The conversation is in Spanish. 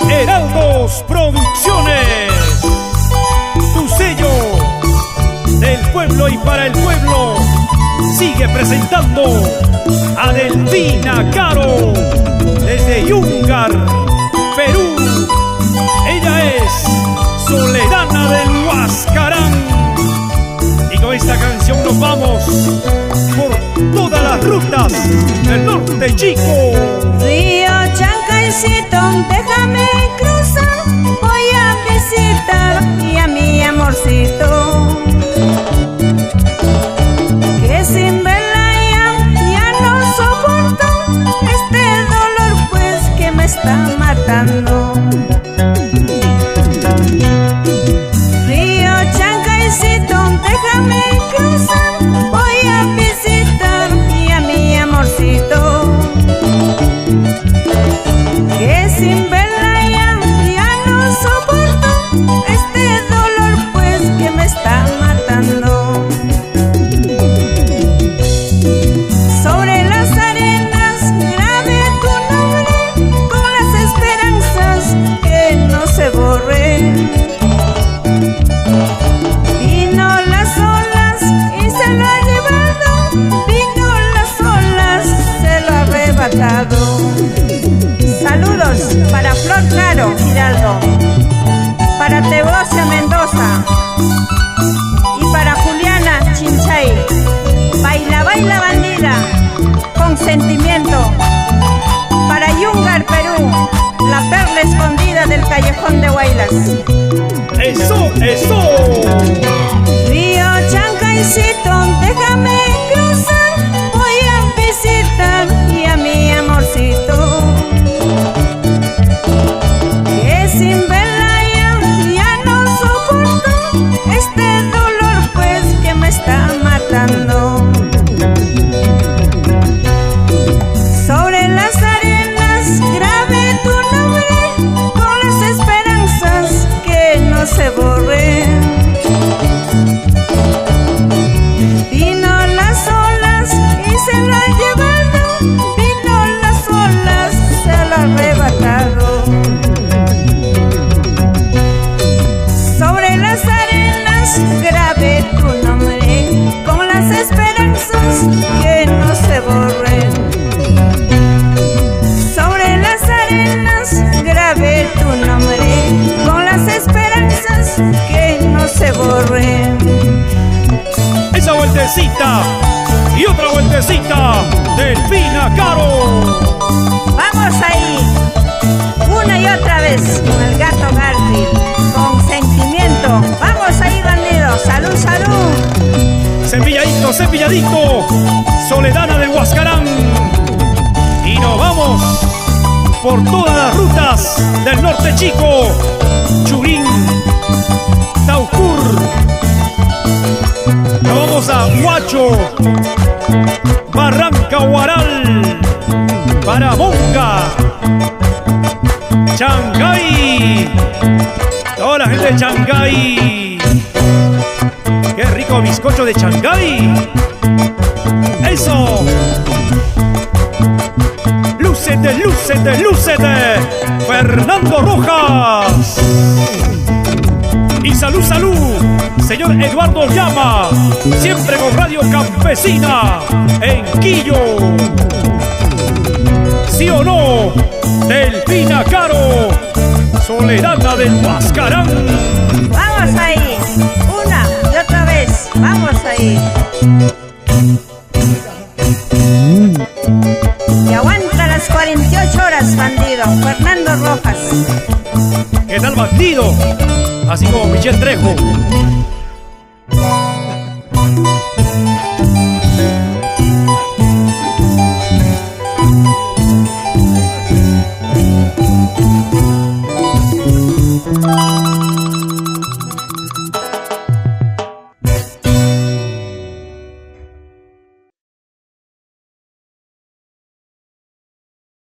Heraldos Producciones, tu sello del pueblo y para el pueblo, sigue presentando a Delfina Caro desde Yungar, Perú. Ella es Soledana del Huascarán, y con esta canción nos vamos por todas las rutas del norte chico. Río Chancaycito, déjame cruzar, voy a visitar y a mi amorcito, que sin verla ya no soporto este dolor pues que me está matando. Río Chancaycito, déjame cruzar, voy a visitar y a mi amorcito, que sin verla ya no soporto este dolor pues que me está matando. Sobre las arenas grabé tu nombre con las esperanzas que no se borren. Vino las olas y se lo ha llevado, vino las olas, se lo ha arrebatado. Saludos para Flor Caro Hidalgo, para Teodosia Mendoza y para Juliana Chinchay. Baila, baila bandida, con sentimiento. Para Yungar, Perú, la perla escondida del callejón de Huaylas. ¡Eso, eso! Río Chancaycito, déjame cruzar, voy a visitar y a mi amorcito, que sin verla ya no soporto este dolor pues que me está matando. Sobre las arenas grabé tu nombre con las esperanzas que no se borren. Vino las olas y se lo ha llevado, vino las olas, se lo ha arrebatado. Sobre las arenas grabé tu nombre con las esperanzas que no se borren. Sobre las arenas grabé tu nombre con las esperanzas que no se borren. Esa vueltecita y otra vueltecita, Delfina Caro. Vamos ahí, una y otra vez con el gato Garfield, con sentimiento. Vamos ahí, bandidos. Salud, salud. Cepilladito, cepilladito, Soledana del Huascarán. Y nos vamos por todas las rutas del norte chico, Churín, Taucur. Nos vamos a Huacho, Barranca Huaral, Paramonga, Chancay. Toda la gente de Chancay. ¡Qué rico bizcocho de Chancay! ¡Eso! ¡Lúcete, lúcete, lúcete! ¡Fernando Rojas! Y salud, salud, señor Eduardo Llama, siempre con Radio Campesina en Quillo. ¿Sí o no? Delfina Caro, Soledana del Huascarán. Vamos ahí, una y otra vez. Vamos ahí. Y aguanta las 48 horas, bandido. Fernando Rojas. ¿Qué tal, bandido? Así como Michel Trejo.